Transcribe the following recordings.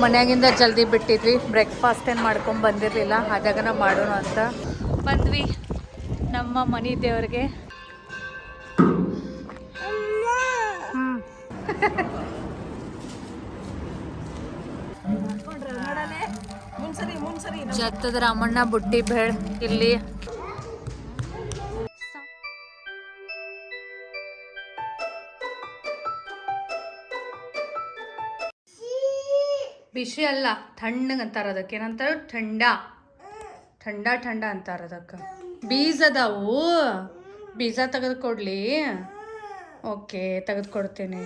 ಮನ್ಯಾಗಿಂದ ಜಲ್ದಿ ಬಿಟ್ಟಿದ್ವಿ, ಬ್ರೇಕ್ಫಾಸ್ಟ್ ಏನು ಮಾಡ್ಕೊಂಡು ಬಂದಿರಲಿಲ್ಲ, ಹಾಗಾಗನ ಮಾಡೋಣ ಅಂತ ಬಂದ್ವಿ ನಮ್ಮ ಮನೆ ದೇವ್ರಿಗೆ. ಜತ್ತದ ರಾಮಣ್ಣ ಬುಟ್ಟಿ ಬೇಳ್ ಇಲ್ಲಿ ಬಿಸಿ ಅಲ್ಲ, ತಣ್ಣಗೆ ಅಂತಾರ ಅದಕ್ಕೆ. ಏನಂತಾರ? ಥಂಡಾ ಥಂಡಾ ಥಂಡಾ ಅಂತಾರ ಅದಕ್ಕೆ. ಬೀಜ ಅದಾವು, ಬೀಜ ತೆಗೆದು ಕೊಡ್ಲಿ? ಓಕೆ, ತೆಗೆದು ಕೊಡ್ತೀನಿ.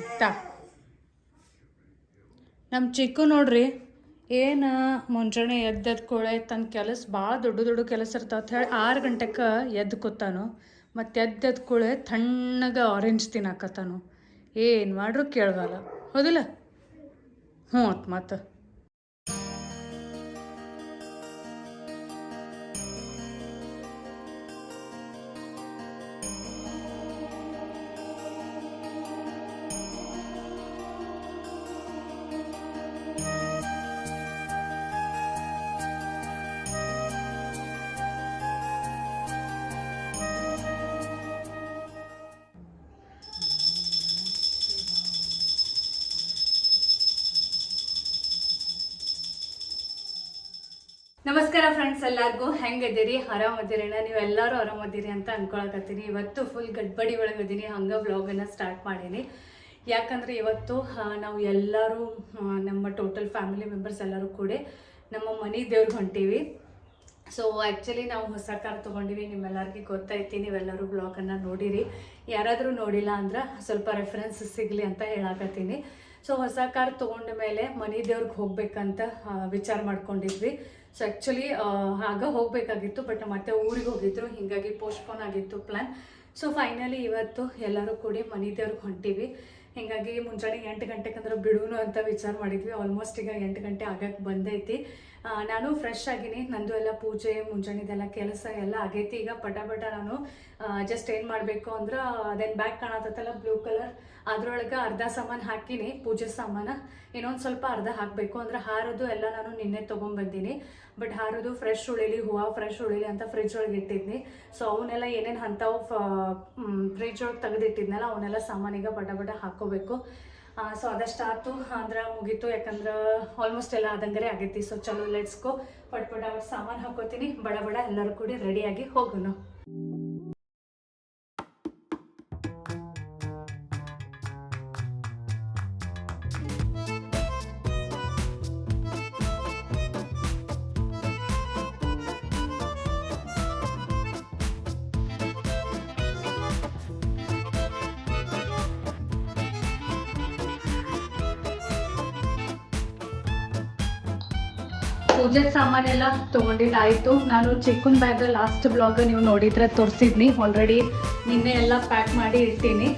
ನಮ್ಮ ಚಿಕ್ಕು ನೋಡ್ರಿ, ಏನು ಮುಂಜಾನೆ ಎದ್ದೆದ್ದು ಕೂಳೆ ತನ್ನ ಕೆಲಸ ಭಾಳ ದೊಡ್ಡ ದೊಡ್ಡ ಕೆಲಸ ಇರ್ತಾವ ಹೇಳಿ 6 ಗಂಟೆಗೆ ಎದ್ದು ಕೂತಾನು. ಮತ್ತು ಎದ್ದೆದ್ದು ಕೂಳೆ ತಣ್ಣಗೆ ಆರೆಂಜ್ ತಿನ್ನಾಕತ್ತಾನು. ಏನು ಮಾಡ್ರು ಕೇಳವಲ್ಲ, ಹೌದಿಲ್ಲ? ಹ್ಞೂ ಮತ್ತು ನಮಸ್ಕಾರ ಫ್ರೆಂಡ್ಸ್, ಎಲ್ಲರಿಗೂ ಹೆಂಗದಿರಿ? ಆರಾಮದಿರಿನ? ನೀವೆಲ್ಲರೂ ಆರಾಮದಿರಿ ಅಂತ ಅನ್ಕೊಳಕತ್ತೀನಿ. ಇವತ್ತು ಫುಲ್ ಗಡ್ಬಡಿ ಒಳಗದೀನಿ, ಹಂಗೆ ವ್ಲಾಗನ್ನು ಸ್ಟಾರ್ಟ್ ಮಾಡೀನಿ. ಯಾಕಂದರೆ ಇವತ್ತು ನಾವು ಎಲ್ಲರೂ ನಮ್ಮ ಟೋಟಲ್ ಫ್ಯಾಮಿಲಿ ಮೆಂಬರ್ಸ್ ಎಲ್ಲರೂ ಕೂಡ ನಮ್ಮ ಮನೆ ದೇವ್ರಿಗೆ ಹೊಂಟೀವಿ. ಸೊ ಆ್ಯಕ್ಚುಲಿ ನಾವು ಹೊಸ ಕಾರ್ ತೊಗೊಂಡಿವಿ, ನಿಮ್ಮೆಲ್ಲರಿಗೂ ಗೊತ್ತೈತಿ, ನೀವೆಲ್ಲರೂ ವ್ಲಾಗನ್ನು ನೋಡಿರಿ. ಯಾರಾದರೂ ನೋಡಿಲ್ಲ ಅಂದ್ರೆ ಸ್ವಲ್ಪ ರೆಫರೆನ್ಸ್ ಸಿಗಲಿ ಅಂತ ಹೇಳಕತ್ತೀನಿ. ಸೊ ಹೊಸ ಕಾರ್ ತೊಗೊಂಡ ಮೇಲೆ ಮನೆ ದೇವ್ರಿಗೆ ಹೋಗ್ಬೇಕಂತ ವಿಚಾರ ಮಾಡ್ಕೊಂಡಿದ್ವಿ. ಸೊ ಆ್ಯಕ್ಚುಲಿ ಆಗ ಹೋಗಬೇಕಾಗಿತ್ತು, ಬಟ್ ಮತ್ತೆ ಊರಿಗೆ ಹೋಗಿದ್ರು, ಹೀಗಾಗಿ ಪೋಸ್ಟ್ಪೋನ್ ಆಗಿತ್ತು ಪ್ಲ್ಯಾನ್. ಸೊ ಫೈನಲಿ ಇವತ್ತು ಎಲ್ಲರೂ ಕೂಡಿ ಮನೆ ದೇವ್ರಿಗೆ ಹೊಂಟೀವಿ. ಹೀಗಾಗಿ ಮುಂಜಾನೆ 8 ಗಂಟೆಗೆ ಅಂದ್ರೆ ಬಿಡೋನು ಅಂತ ವಿಚಾರ ಮಾಡಿದ್ವಿ. ಆಲ್ಮೋಸ್ಟ್ ಈಗ 8 ಗಂಟೆ ಆಗಕ್ಕೆ ಬಂದೈತಿ. ನಾನು ಫ್ರೆಶ್ ಆಗೀನಿ, ನಂದು ಎಲ್ಲ ಪೂಜೆ ಮುಂಜಾನೆದೆಲ್ಲ ಕೆಲಸ ಎಲ್ಲ ಆಗೈತಿ. ಈಗ ಪಟ ನಾನು ಜಸ್ಟ್ ಏನು ಮಾಡಬೇಕು ಅಂದ್ರೆ ಅದೇನು ಬ್ಯಾಗ್ ಕಾಣತ್ತಲ್ಲ ಬ್ಲೂ ಕಲರ್, ಅದ್ರೊಳಗೆ ಅರ್ಧ ಸಾಮಾನು ಹಾಕಿನಿ, ಪೂಜೆ ಸಾಮಾನು. ಇನ್ನೊಂದು ಸ್ವಲ್ಪ ಅರ್ಧ ಹಾಕಬೇಕು. ಅಂದ್ರೆ ಹಾರದು ಎಲ್ಲ ನಾನು ನಿನ್ನೆ ತೊಗೊಂಡ್ಬಂದೀನಿ, ಬಟ್ ಹಾರದು ಫ್ರೆಶ್ ಉಳಿಲಿ, ಹೂವು ಫ್ರೆಶ್ ಉಳಿಲಿ ಅಂತ ಫ್ರಿಜ್ ಒಳಗೆ ಇಟ್ಟಿದ್ನಿ. ಸೊ ಅವನ್ನೆಲ್ಲ ಏನೇನು ಅಂಥವು ಫ್ರಿಜ್ ಒಳಗೆ ತೆಗೆದಿಟ್ಟಿದ್ನಲ್ಲ ಅವನ್ನೆಲ್ಲ ಸಾಮಾನಿಗೆ ಬಟ ಹಾಕೋಬೇಕು. ಸೊ ಅದಷ್ಟು ಆಯ್ತು ಅಂದ್ರೆ ಮುಗೀತು, ಯಾಕಂದ್ರೆ ಆಲ್ಮೋಸ್ಟ್ ಎಲ್ಲ ಆದಂಗರೆ ಆಗೈತಿ. ಸೊ ಚಲೋ ಲೆಟ್ಸ್ ಗೋ, ಪಟ್ ಅವ್ರು ಸಾಮಾನು ಹಾಕೋತೀನಿ, ಬಡ ಎಲ್ಲರೂ ಕೂಡಿ ರೆಡಿಯಾಗಿ ಹೋಗೋಣ. ಪೂಜೆ ಸಾಮಾನೆಲ್ಲ ತೊಗೊಂಡಿದ್ದಾಯಿತು. ನಾನು ಚಿಕ್ಕನ್ ಬ್ಯಾಗ್ ಲಾಸ್ಟ್ ಬ್ಲಾಗ್ ನೀವು ನೋಡಿದ್ರೆ ತೋರಿಸಿದ್ನಿ ಆಲ್ರೆಡಿ. ನಿನ್ನೆ ಎಲ್ಲ ಪ್ಯಾಕ್ ಮಾಡಿ ಇರ್ತೀನಿ.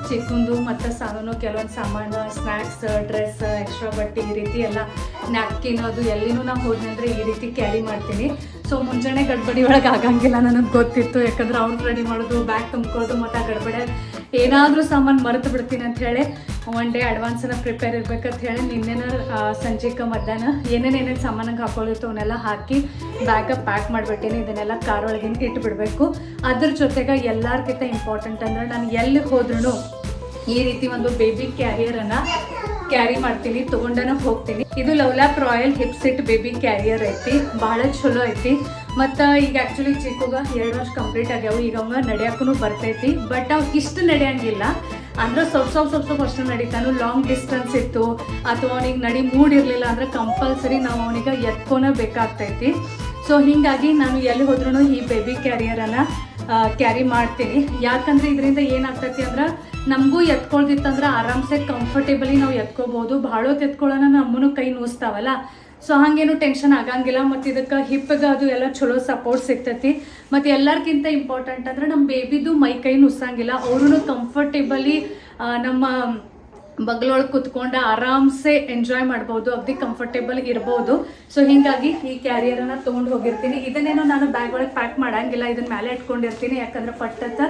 ಚಿಕ್ಕಂದು ಮತ್ತು ಸಾನು ಕೆಲವೊಂದು ಸಾಮಾನು, ಸ್ನ್ಯಾಕ್ಸ್, ಡ್ರೆಸ್, ಎಕ್ಸ್ಟ್ರಾ ಬಟ್ಟೆ, ಈ ರೀತಿ ಎಲ್ಲ ನ್ಯಾಪ್ಕಿನ್ ಅದು ಎಲ್ಲಿನೂ ನಾವು ಹೋದ್ನಂದ್ರೆ ಈ ರೀತಿ ಕ್ಯಾರಿ ಮಾಡ್ತೀನಿ. ಸೊ ಮುಂಜಾನೆ ಗಡ್ಬಡಿ ಒಳಗೆ ಆಗಂಗಿಲ್ಲ, ನನಗೆ ಗೊತ್ತಿತ್ತು. ಯಾಕಂದ್ರೆ ಅವ್ನು ರೆಡಿ ಮಾಡೋದು, ಬ್ಯಾಗ್ ತುಂಬ್ಕೊಳ್ಳೋದು, ಮತ್ತು ಆ ಗಡ್ಬಡೆ ಏನಾದರೂ ಸಾಮಾನು ಮರೆತು ಬಿಡ್ತೀನಿ ಅಂತ ಹೇಳಿ 1 ಡೇ ಅಡ್ವಾನ್ಸನ್ನ ಪ್ರಿಪೇರ್ ಇರ್ಬೇಕಂತ ಹೇಳಿ ನಿನ್ನೆನ ಸಂಜೆಗೆ ಮಧ್ಯಾಹ್ನ ಏನೇನು ಸಾಮಾನಿಗೆ ಹಾಕೊಳ್ಳಿತ್ತು ಅವನ್ನೆಲ್ಲ ಹಾಕಿ ಬ್ಯಾಗ ಪ್ಯಾಕ್ ಮಾಡಿಬಿಟ್ಟಿನಿ. ಇದನ್ನೆಲ್ಲ ಕಾರ್ ಒಳಗೆ ಇಟ್ಬಿಡ್ಬೇಕು. ಅದ್ರ ಜೊತೆಗೆ ಎಲ್ಲರಿಗಿಂತ ಇಂಪಾರ್ಟೆಂಟ್ ಅಂದರೆ ನಾನು ಎಲ್ಲಿ ಹೋದ್ರೂ ಈ ರೀತಿ ಒಂದು ಬೇಬಿ ಕ್ಯಾರಿಯರನ್ನು ಕ್ಯಾರಿ ಮಾಡ್ತೀನಿ, ತೊಗೊಂಡನ ಹೋಗ್ತೀನಿ. ಇದು ಲವ್ಲ್ಯಾಪ್ ರಾಯಲ್ ಹಿಪ್ಸಿಟ್ ಬೇಬಿ ಕ್ಯಾರಿಯರ್ ಐತಿ, ಭಾಳ ಚಲೋ ಐತಿ. ಮತ್ತು ಈಗ ಆ್ಯಕ್ಚುಲಿ ಚಿಕ್ಕಗ 2 ವರ್ಷ ಕಂಪ್ಲೀಟ್ ಆಗ್ಯಾವು. ಈಗ ಅವಂಗ ನಡೆಯೋಕ್ಕೂ ಬರ್ತೈತಿ, ಬಟ್ ಅವು ಇಷ್ಟು ನಡೆಯಂಗಿಲ್ಲ. ಅಂದ್ರೆ ಸ್ವಲ್ಪ ಅಷ್ಟು ನಡೀತಾನು. ಲಾಂಗ್ ಡಿಸ್ಟೆನ್ಸ್ ಇತ್ತು ಅಥವಾ ಅವನಿಗೆ ನಡಿ ಮೂಡಿರಲಿಲ್ಲ ಅಂದ್ರೆ ಕಂಪಲ್ಸರಿ ನಾವು ಅವನಿಗೆ ಎತ್ಕೊನೇ ಬೇಕಾಗ್ತೈತಿ. ಸೊ ಹೀಗಾಗಿ ನಾನು ಎಲ್ಲಿ ಹೋದ್ರೂ ಈ ಬೇಬಿ ಕ್ಯಾರಿಯರನ್ನು ಕ್ಯಾರಿ ಮಾಡ್ತೀನಿ. ಯಾಕಂದರೆ ಇದರಿಂದ ಏನಾಗ್ತೈತಿ ಅಂದ್ರೆ ನಮಗೂ ಎತ್ಕೊಳ್ದಿತ್ತಂದ್ರೆ ಆರಾಮ್ಸೆ ಕಂಫರ್ಟೇಬಲಿ ನಾವು ಎತ್ಕೋಬೋದು. ಭಾಳ ಹೊತ್ತು ಎತ್ಕೊಳ್ಳೋಣ ನಮ್ಮನ್ನು ಕೈ ನೋಯಿಸ್ತಾವಲ್ಲ, ಸೊ ಹಾಗೇನು ಟೆನ್ಷನ್ ಆಗಂಗಿಲ್ಲ. ಮತ್ತು ಇದಕ್ಕೆ ಹಿಪ್ಪಿಗೆ ಅದು ಎಲ್ಲ ಚಲೋ ಸಪೋರ್ಟ್ ಸಿಗ್ತೈತಿ. ಮತ್ತು ಎಲ್ಲರಿಗಿಂತ ಇಂಪಾರ್ಟೆಂಟ್ ಅಂದ್ರೆ ನಮ್ಮ ಬೇಬಿದು ಮೈ ಕೈ ನುಸ್ಸಂಗಿಲ್ಲ. ಅವ್ರೂ ಕಂಫರ್ಟೇಬಲಿ ನಮ್ಮ ಬಗ್ಲೊಳಗೆ ಕುತ್ಕೊಂಡು ಆರಾಮ್ಸೆ ಎಂಜಾಯ್ ಮಾಡ್ಬೋದು, ಅಗದಿ ಕಂಫರ್ಟೇಬಲ್ ಇರ್ಬೋದು. ಸೊ ಹೀಗಾಗಿ ಈ ಕ್ಯಾರಿಯರನ್ನು ತೊಗೊಂಡು ಹೋಗಿರ್ತೀನಿ. ಇದನ್ನೇನೋ ನಾನು ಬ್ಯಾಗ್ ಒಳಗೆ ಪ್ಯಾಕ್ ಮಾಡಂಗಿಲ್ಲ, ಇದನ್ನ ಮೇಲೆ ಇಟ್ಕೊಂಡಿರ್ತೀನಿ. ಯಾಕಂದ್ರೆ ಪಟ್ಟತ್ತ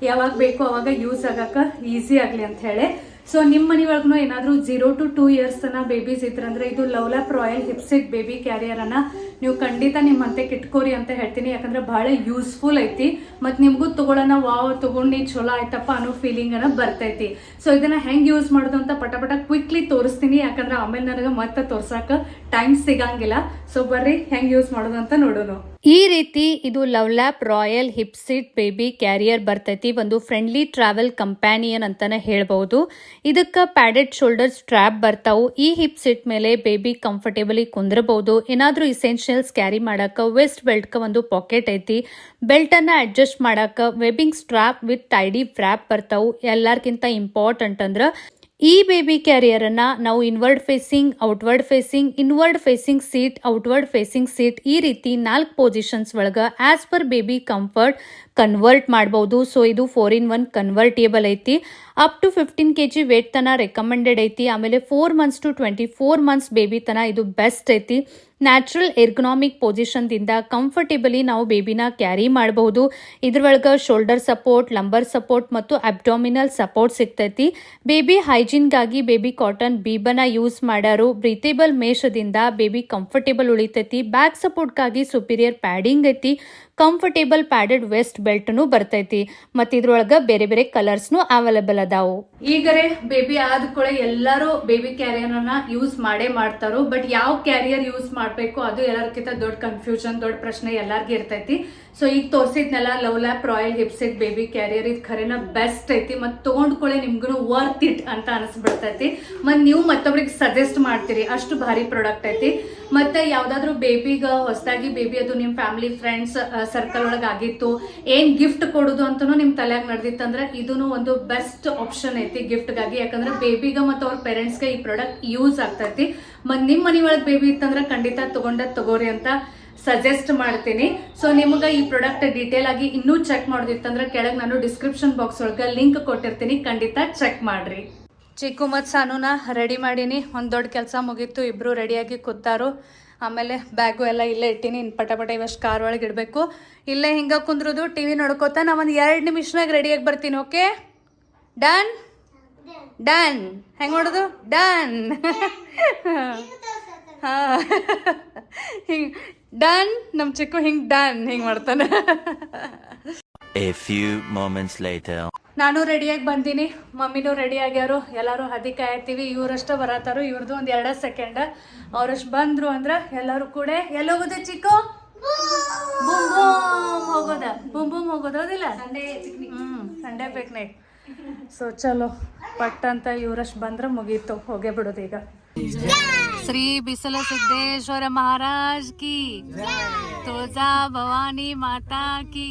ಯಾವಾಗ ಬೇಕೋ ಅವಾಗ ಯೂಸ್ ಆಗಕ್ಕೆ ಈಸಿ ಆಗಲಿ ಅಂತ ಹೇಳಿ. ಸೊ ನಿಮ್ಮ ಮನೆ ಒಳಗೂ ಏನಾದರೂ 0 to 2 years ತನ ಬೇಬೀಸ್ ಇದ್ರಂದ್ರೆ ಇದು ಲವ್ಲ್ಯಾಪ್ ರಾಯಲ್ ಹಿಪ್ಸಿಟ್ ಬೇಬಿ ಕ್ಯಾರಿಯರ್ ಅನ್ನ ನೀವು ಖಂಡಿತ ನಿಮ್ಮಂತೆ ಕಿಟ್ಕೋರಿ ಅಂತ ಹೇಳ್ತೀನಿ. ಯಾಕಂದ್ರೆ ಬಹಳ ಯೂಸ್ಫುಲ್ ಐತಿ ಮತ್ತು ನಿಮಗೂ ತಗೊಳ್ಳೋಣ ವಾವ್ ತಗೊಂಡು ಚಲೋ ಆಯ್ತಪ್ಪ ಅನ್ನೋ ಫೀಲಿಂಗ್ ಅನ್ನ ಬರ್ತೈತಿ. ಸೊ ಇದನ್ನ ಹೆಂಗ್ ಯೂಸ್ ಮಾಡೋದು ಅಂತ ಪಟ ಕ್ವಿಕ್ಲಿ ತೋರಿಸ್ತೀನಿ, ಯಾಕಂದ್ರೆ ಆಮೇಲೆ ನನಗೆ ಮತ್ತೆ ತೋರ್ಸಾಕ ಟೈಮ್ ಸಿಗಂಗಿಲ್ಲ. ಸೊ ಬರ್ರಿ ಹೆಂಗ್ ಯೂಸ್ ಮಾಡೋದು ಅಂತ ನೋಡೋಣ. ಈ ರೀತಿ ಇದು ಲವ್ಲ್ಯಾಪ್ ರಾಯಲ್ ಹಿಪ್ಸಿಟ್ ಬೇಬಿ ಕ್ಯಾರಿಯರ್ ಬರ್ತೈತಿ. ಒಂದು ಫ್ರೆಂಡ್ಲಿ ಟ್ರಾವೆಲ್ ಕಂಪ್ಯಾನಿಯನ್ ಅಂತಾನೆ ಹೇಳ್ಬಹುದು. ಇದಕ್ಕೆ ಪ್ಯಾಡೆಡ್ ಶೋಲ್ಡರ್ ಸ್ಟ್ರಾಪ್ ಬರ್ತಾವು. ಈ ಹಿಪ್ಸಿಟ್ ಮೇಲೆ ಬೇಬಿ ಕಂಫರ್ಟೇಬಲಿ ಕುಂದ್ರಬಹುದು. ಏನಾದ್ರೂ ಇಸೆನ್ಷಿಯಲ್ಸ್ ಕ್ಯಾರಿ ಮಾಡಾಕ ವೆಸ್ಟ್ ಬೆಲ್ಟ್ ಒಂದು ಪಾಕೆಟ್ ಐತಿ. ಬೆಲ್ಟ್ ಅನ್ನ ಅಡ್ಜಸ್ಟ್ ಮಾಡಾಕ webbing strap with tidy wrap ಬರ್ತಾವು. ಎಲ್ಲಾರ್ಕಿಂತ ಇಂಪಾರ್ಟೆಂಟ್ ಅಂದ್ರ ಈ ಬೇಬಿ ಕ್ಯಾರಿಯರ್ ಅನ್ನ ನಾವು inward facing, outward facing, inward facing seat, outward facing seat ಈ ರೀತಿ 4 ಪೊಸಿಷನ್ಸ್ ಒಳಗ as per baby comfort convert ಮಾಡಬಹುದು. ಸೊ ಇದು 4-in-1 ಕನ್ವರ್ಟೇಬಲ್ ಐತಿ. ಅಪ್ ಟು 15 kg ವೇಟ್ ತನ ರೆಕಮೆಂಡೆಡ್ ಐತಿ. ಆಮೇಲೆ 4 months to 24 months ಬೇಬಿ ತನ ಇದು ಬೆಸ್ಟ್ ಐತಿ. ನ್ಯಾಚುರಲ್ ಎರ್ಗೊನಾಮಿಕ್ ಪೊಸಿಷನ್ ದಿಂದ ಕಂಫರ್ಟೇಬಲಿ ನಾವು ಬೇಬಿನ ಕ್ಯಾರಿ ಮಾಡಬಹುದು. ಇದ್ರೊಳಗ ಶೋಲ್ಡರ್ ಸಪೋರ್ಟ್, ಲಂಬರ್ ಸಪೋರ್ಟ್ ಮತ್ತು ಅಬ್ಡಾಮಿನಲ್ ಸಪೋರ್ಟ್ ಸಿಗ್ತೈತಿ. ಬೇಬಿ ಹೈಜೀನ್ಗಾಗಿ ಬೇಬಿ ಕಾಟನ್ ಬೀಬನ ಯೂಸ್ ಮಾಡ್ಯಾರು. ಬ್ರೀತೇಬಲ್ ಮೇಷದಿಂದ ಬೇಬಿ ಕಂಫರ್ಟೇಬಲ್ ಉಳಿತೈತಿ. ಬ್ಯಾಕ್ ಸಪೋರ್ಟ್ಗಾಗಿ ಸುಪೀರಿಯರ್ ಪ್ಯಾಡಿಂಗ್ ಐತಿ. ಕಂಫರ್ಟೇಬಲ್ ಪ್ಯಾಡೆಡ್ ವೆಸ್ಟ್ ಬೆಲ್ಟ್ನು ಬರ್ತೈತಿ. ಮತ್ತು ಇದ್ರೊಳಗ ಬೇರೆ ಬೇರೆ ಕಲರ್ಸ್ನು ಅವೈಲೇಬಲ್ ಅದಾವು. ಈಗರೆ ಬೇಬಿ ಆದ್ಕೂಳೆ ಎಲ್ಲರೂ ಬೇಬಿ ಕ್ಯಾರಿಯರ್ ಅನ್ನ ಯೂಸ್ ಮಾಡೇ ಮಾಡ್ತಾರೋ. ಬಟ್ ಯಾವ ಕ್ಯಾರಿಯರ್ ಯೂಸ್ ಮಾಡಬೇಕು ಅದು ಎಲ್ಲರಿಗಿಂತ ದೊಡ್ಡ ಕನ್ಫ್ಯೂಷನ್, ದೊಡ್ಡ ಪ್ರಶ್ನೆ ಎಲ್ಲಾರ್ಗೂ ಇರ್ತೈತಿ. ಸೊ ಈಗ ತೋರಿಸಿದ್ನೆಲ್ಲ ಲವ್ಲ್ಯಾಪ್ ರಾಯಲ್ ಹಿಪ್ಸಿಟ್ ಬೇಬಿ ಕ್ಯಾರಿಯರ್ ಇದು ಖರೇನ ಬೆಸ್ಟ್ ಐತಿ. ಮತ್ತು ತೊಗೊಂಡ್ಕೊಳ್ಳೆ ನಿಮ್ಗೂ ವರ್ತ್ ಇಟ್ ಅಂತ ಅನಿಸ್ಬಿಡ್ತೈತಿ. ಮತ್ತು ನೀವು ಮತ್ತೊಬ್ರಿಗೆ ಸಜೆಸ್ಟ್ ಮಾಡ್ತೀರಿ, ಅಷ್ಟು ಭಾರಿ ಪ್ರಾಡಕ್ಟ್ ಐತಿ. ಮತ್ತೆ ಯಾವ್ದಾದ್ರು ಬೇಬಿಗ ಹೊಸದಾಗಿ ಬೇಬಿ ಅದು ನಿಮ್ಮ ಫ್ಯಾಮಿಲಿ ಫ್ರೆಂಡ್ಸ್ ಸರ್ಕಲ್ ಒಳಗೆ ಆಗಿತ್ತು, ಏನ್ ಗಿಫ್ಟ್ ಕೊಡೋದು ಅಂತನೂ ನಿಮ್ ತಲೆಯಾಗ ನಡೆದಿತ್ತಂದ್ರೆ ಇದನ್ನು ಒಂದು ಬೆಸ್ಟ್ ಆಪ್ಷನ್ ಐತಿ ಗಿಫ್ಟ್ಗಾಗಿ. ಯಾಕಂದ್ರೆ ಬೇಬಿಗ ಮತ್ತು ಅವ್ರ ಪೇರೆಂಟ್ಸ್ಗೆ ಈ ಪ್ರಾಡಕ್ಟ್ ಯೂಸ್ ಆಗ್ತೈತಿ. ಮತ್ತು ನಿಮ್ಮ ಮನೆ ಒಳಗೆ ಬೇಬಿ ಇತ್ತಂದ್ರೆ ಖಂಡಿತ ತಗೋರಿ ಅಂತ ಸಜೆಸ್ಟ್ ಮಾಡ್ತೀನಿ. ಸೊ ನಿಮ್ಗೆ ಈ ಪ್ರಾಡಕ್ಟ್ ಡೀಟೇಲ್ ಆಗಿ ಇನ್ನೂ ಚೆಕ್ ಮಾಡೋದಿತ್ತಂದ್ರೆ ಕೆಳಗೆ ನಾನು ಡಿಸ್ಕ್ರಿಪ್ಷನ್ ಬಾಕ್ಸ್ ಒಳಗೆ ಲಿಂಕ್ ಕೊಟ್ಟಿರ್ತೀನಿ, ಖಂಡಿತ ಚೆಕ್ ಮಾಡ್ರಿ. ಚಿಕ್ಕು ಮತ್ತು ಸಾನುನ ರೆಡಿ ಮಾಡೀನಿ. ಒಂದು ದೊಡ್ಡ ಕೆಲಸ ಮುಗೀತು, ಇಬ್ರು ರೆಡಿಯಾಗಿ ಕೂತಾರು. ಆಮೇಲೆ ಬ್ಯಾಗು ಎಲ್ಲ ಇಲ್ಲೇ ಇಟ್ಟಿನಿ. ಇನ್ನು ಪಟ ಇವಷ್ಟು ಕಾರ್ ಒಳಗೆ ಇಡಬೇಕು. ಇಲ್ಲೇ ಹಿಂಗೆ ಕುಂದ್ರದು ಟಿ ವಿ ನೋಡ್ಕೋತಾ ನಾ ಒಂದು 2 ನಿಮಿಷನಾಗ ರೆಡಿಯಾಗಿ ಬರ್ತೀನಿ. Okay done done. ಹೆಂಗೆ ಮಾಡೋದು ಡನ್. ಹಾಂ ಹಿಂಗೆ ಡನ್. ನಮ್ಮ ಚಿಕ್ಕು ಹಿಂಗೆ ಡನ್ ಹಿಂಗೆ ಮಾಡ್ತಾನೆ. A few moments later. ನಾನು ರೆಡಿಯಾಗಿ ಬಂದೀನಿ, ಮಮ್ಮಿನೂ ರೆಡಿ ಆಗ್ಯಾರು. ಎಲ್ಲರೂ ಹದಿ ಕಾಯ್ತೀವಿ. ಇವರಷ್ಟ ಬರತ್ತಾರು. ಇವ್ರದ್ದು ಒಂದು 2 ಸೆಕೆಂಡ್. ಅವ್ರಷ್ಟು ಬಂದ್ರು ಅಂದ್ರೆ ಎಲ್ಲರೂ ಕೂಡ ಎಲ್ಲೋಗೋದೆ ಚಿಕ್ಕು ಬೂಮ್ ಬೂಮ್ ಹೋಗೋದ, ಬೂಮ್ ಬೂಮ್ ಹೋಗೋದಿಲ್ಲ. Sunday picnic. ಸೊ ಚಲೋ ಪಟ್ ಅಂತ ಇವರಷ್ಟು ಬಂದ್ರೆ ಮುಗೀತು, ಹೋಗೇ ಬಿಡೋದು ಈಗ. ಶ್ರೀ ಬಿಸಲ ಸಿದ್ದೇಶ್ವರ ಮಹಾರಾಜ್ ಕಿ, ತುಳಜಾ ಭವಾನಿ ಮಾತಾ ಕಿ,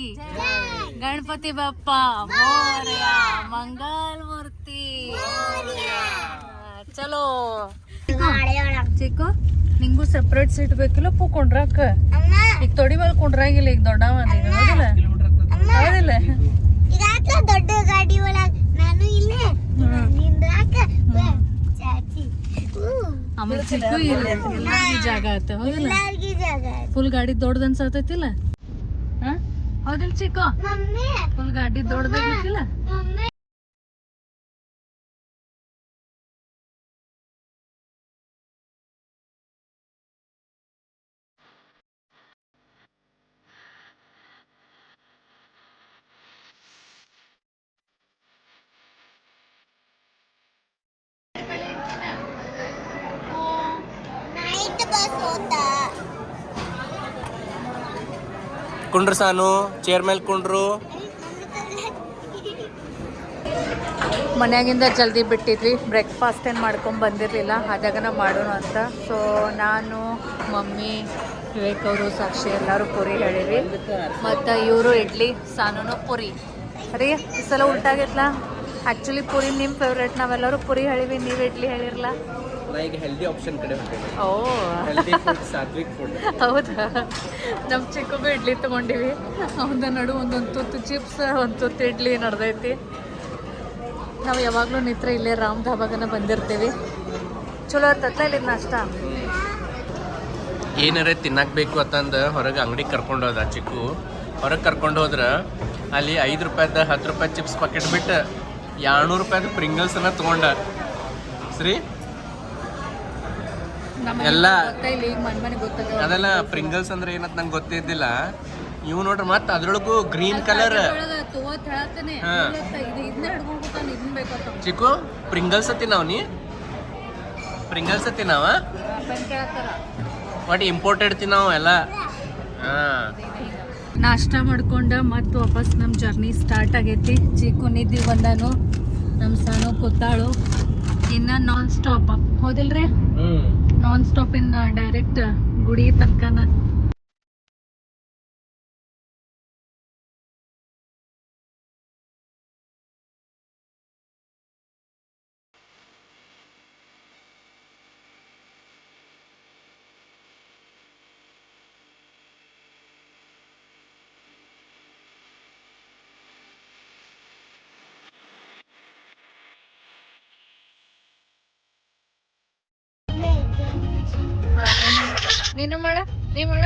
ಗಣಪತಿ ಬಪ್ಪ ಮೋರ್ಯ, ಮಂಗಲ್ ಮೂರ್ತಿ. ಚಲೋ ಚಿಕ್ಕು, ನಿಂಗೂ ಸೆಪ್ರೇಟ್ ಸೀಟ್ ಬೇಕಿಲ್ಲ ಪೂ ಕೊಂಡ್ರಾಕ? ಈಗ ತೊಡಿ ಮೇಲೆ ಕೊಂಡ್ರಾಗಿಲ್ಲ, ಈಗ ದೊಡ್ಡವ ನೀನು ಹೌದಿಲ್ಲ? ಹೌದಿಲ್ಲ? ದೊಡ್ಡ ಗಾಡಿ ಒಳಗೆ ನಾನು ಇಲ್ಲೇ ನಿಂದ್ರಾಕ ಚಾಚಿ. ಆಮೇಲೆ ಚಿಕ್ಕು ಇಲ್ಲ, ಎಲ್ಲರಿಗೂ ಜಾಗ ಆತ ಹೌದಿಲ್ಲ? ಫುಲ್ ಗಾಡಿ ದೊಡ್ಡದ ಅನ್ಸತೈತಿಲ್ಲ? ಹೌದಿಲ್ಲ ಚಿಕ್ಕು? ಫುಲ್ ಗಾಡಿ ದೊಡ್ಡದಾಗಿತ್ತಿಲ್ಲ? ಕುಂಡ್ರು ಸಾನು, ಚೇರ್ ಮೇಲೆ ಕುಂಡ್ರು. ಮನ್ಯಾಗಿಂದ ಜಲ್ದಿ ಬಿಟ್ಟಿದ್ವಿ, ಬ್ರೇಕ್ಫಾಸ್ಟ್ ಏನು ಮಾಡ್ಕೊಂಡು ಬಂದಿರಲಿಲ್ಲ, ಅದಾಗನ ಮಾಡೋಣ ಅಂತ. ಸೊ ನಾನು, ಮಮ್ಮಿ, ವಿವೇಕ್ ಅವರು, ಸಾಕ್ಷಿ ಎಲ್ಲರೂ ಪುರಿ ಹೇಳಿವಿ. ಮತ್ತು ಇವರು ಇಡ್ಲಿ, ಸಾನು ಪುರಿ. ರೀ ಈ ಸಲ ಉಲ್ಟಾಗಿತ್ಲಾ? ಆ್ಯಕ್ಚುಲಿ ಪುರಿ ನಿಮ್ಮ ಫೇವ್ರೇಟ್, ನಾವೆಲ್ಲರೂ ಪುರಿ ಹೇಳಿವಿ, ನೀವು ಇಡ್ಲಿ ಹೇಳಿರಲ್ಲ. ಈಗ ಹೆಲ್ದಿ ಆಪ್ಷನ್ ಕಡೆ ಹೊಂಟೇವಿ. ಓ ಹೆಲ್ದಿ ಫುಡ್, ಸಾತ್ವಿಕ್ ಫುಡ್. ಹೌದಾ? ನಮ್ಮ ಚಿಕ್ಕಗೂ ಇಡ್ಲಿ ತೊಗೊಂಡಿವಿ. ಅವನ ನಡು ಒಂದೊಂದು ತುತ್ತು ಚಿಪ್ಸ್, ಒಂದು ತುತ್ತು ಇಡ್ಲಿ ನಡೆದೈತಿ. ನಾವು ಯಾವಾಗಲೂ ನಿತ್ರ ಇಲ್ಲೇ ರಾಮ್ ಧಾಬಾಗನ ಬಂದಿರ್ತೀವಿ. ಚಲೋ ಇರ್ತೈತ ಇಲ್ಲಿ ನಾಷ್ಟ. ಏನಾರ ತಿನ್ನಕ್ಕೆ ಬೇಕು ಅಂತಂದು ಹೊರಗೆ ಅಂಗಡಿಗೆ ಕರ್ಕೊಂಡು ಹೋದ ಚಿಕ್ಕು. ಹೊರಗೆ ಕರ್ಕೊಂಡು ಹೋದ್ರೆ ಅಲ್ಲಿ 5 ರೂಪಾಯ್ದ 10 ರೂಪಾಯಿ ಚಿಪ್ಸ್ ಪಾಕೆಟ್ ಬಿಟ್ಟು ₹200 ಪ್ರಿಂಗಲ್ಸ್ ಅನ್ನ ತಗೊಂಡ ಸರಿ ಎಲ್ಲ ಅದೆಲ್ಲ ಪ್ರಿಂಗಲ್ಸ್ ಅಂದ್ರೆ ಏನಂತ ನಂಗೆ ಗೊತ್ತಿದ್ದಿಲ್ಲ. ಇವ್ ನೋಡ್ರಿ ಮತ್ತೆ ಅದ್ರೊಳಗೂ ಗ್ರೀನ್ ಕಲರ್ ಚಿಕ್ಕು ಪ್ರಿಂಗಲ್ಸ್ ತಿನ್ನಾವ ನೀ ಪ್ರಿಂಗಲ್ಸ್ ತಿನ್ನಾವ ಬಟ್ ಇಂಪೋರ್ಟೆಡ್ ತಿನ್ನಾವ ಎಲ್ಲ. ನಾಷ್ಟ ಮಾಡ್ಕೊಂಡ ಮತ್ತೆ ವಾಪಸ್ ನಮ್ಮ ಜರ್ನಿ ಸ್ಟಾರ್ಟ್ ಆಗೈತಿ. ಚಿಕ್ಕು ನಿದ್ದಿ ಬಂದಾನು, ನಮ್ಮ ಸಣ್ಣ ಕೂತಾಳು. ಇನ್ನ ನಾನ್ ಸ್ಟಾಪ್ ಹೌದಿಲ್ರಿ? ನಾನ್ ಸ್ಟಾಪ್ ಇನ್ ಡೈರೆಕ್ಟ್ ಗುಡಿ ತನಕನ. ನೀನು ಮಾಡ ನೀ ಮಾಡ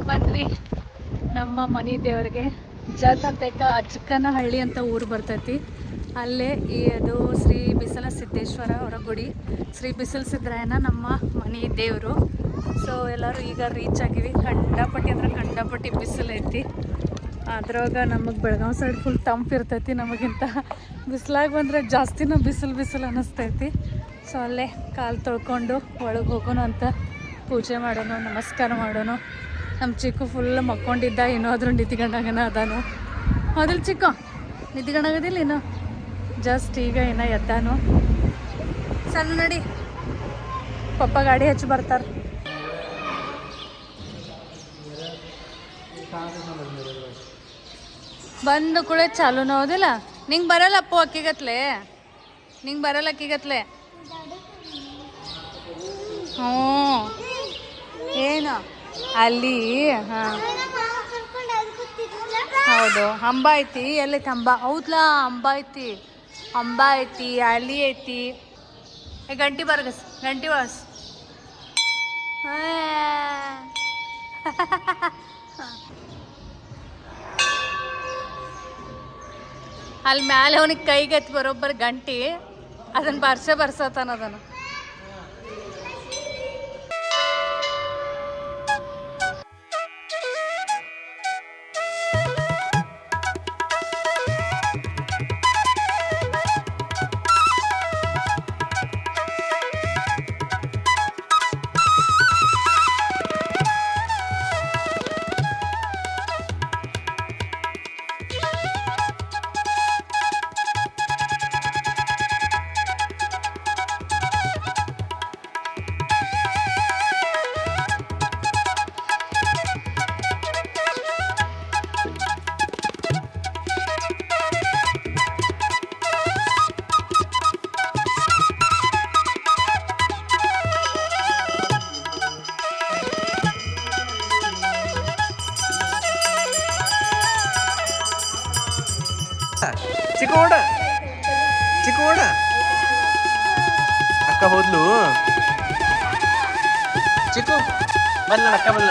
ಬಂದ್ವಿ ನಮ್ಮ ಮನೆ ದೇವ್ರಿಗೆ. ಜತತೆಕ ಅಚ್ಚಕ್ಕನಹಳ್ಳಿ ಅಂತ ಊರು ಬರ್ತೈತಿ. ಅಲ್ಲೇ ಅದು ಶ್ರೀ ಬಿಸಲ ಸಿದ್ದೇಶ್ವರ ಅವರ ಗುಡಿ. ಶ್ರೀ ಬಿಸಲ ಸಿದ್ದರಾಯನ ನಮ್ಮ ಮನೆ ದೇವರು. ಸೊ ಎಲ್ಲರೂ ಈಗ ರೀಚ್ ಆಗಿವಿ. ಕಂಡಪಟ್ಟಿ ಅಂದ್ರೆ ಕಂಡಪಟ್ಟಿ ಬಿಸಿಲು ಐತಿ. ಅದ್ರಾಗ ನಮಗೆ ಬೆಳಗಾವಿ ಸೈಡ್ ಫುಲ್ ತಂಪು ಇರ್ತೈತಿ. ನಮಗಿಂತ ಬಿಸಿಲಾಗಿ ಬಂದರೆ ಜಾಸ್ತಿನೂ ಬಿಸಿಲು ಅನ್ನಿಸ್ತೈತಿ. ಸೊ ಅಲ್ಲೇ ಕಾಲು ತೊಳ್ಕೊಂಡು ಒಳಗೆ ಹೋಗೋಣ ಅಂತ ಪೂಜೆ ಮಾಡೋಣ, ನಮಸ್ಕಾರ ಮಾಡೋಣ. ನಮ್ಮ ಚಿಕ್ಕು ಫುಲ್ ಮಕ್ಕೊಂಡಿದ್ದ, ಏನಾದರೂ ನಿದ್ದಿಗಂಡಾಗನ ಅದಾನು. ಹೌದಿಲ್ಲ ಚಿಕ್ಕು? ನಿದ್ದಿಗಂಡಾಗದಿಲ್ಲ ಇನ್ನು ಜಸ್ಟ್ ಈಗ ಏನೋ ಎದ್ದಾನು. ಸಣ್ಣ ನಡಿ, ಪಪ್ಪ ಗಾಡಿ ಹಚ್ಚಿ ಬರ್ತಾರೆ. ಬಂದು ಕೂಡ ಚಾಲೂನ ಹೌದಿಲ್ಲ? ನಿಂಗೆ ಬರಲ್ಲ ಅಪ್ಪು ಅಕ್ಕಿಗತ್ಲೆ, ನಿಂಗೆ ಬರಲ್ಲ ಅಕ್ಕಿಗತ್ಲೆ. ಹ್ಞೂ ಏನು ಅಲ್ಲಿ? ಹಾಂ ಹೌದು, ಅಂಬ ಐತಿ. ಎಲ್ಲೈತಿ ಅಂಬ? ಹೌದ್ಲಾ, ಅಂಬ ಐತಿ, ಅಲ್ಲಿ ಐತಿ. ಗಂಟಿ ಬರ್ಗಸ್, ಗಂಟಿ ವಾಸ್. ಅಲ್ಲಿ ಮ್ಯಾಲೆ ಅವನಿಗೆ ಕೈಗೆತ್ತಿ ಬರೋಬ್ಬರ ಗಂಟಿ, ಅದನ್ನು ಬರ್ಸತಾನ ಅದನ್ನು. ಚಿಕ್ಕು ಓಡ ಅಕ್ಕ ಹೋದ್ಲು. ಚಿಕ್ಕು ಬಂದ ಅಕ್ಕ ಬಂದ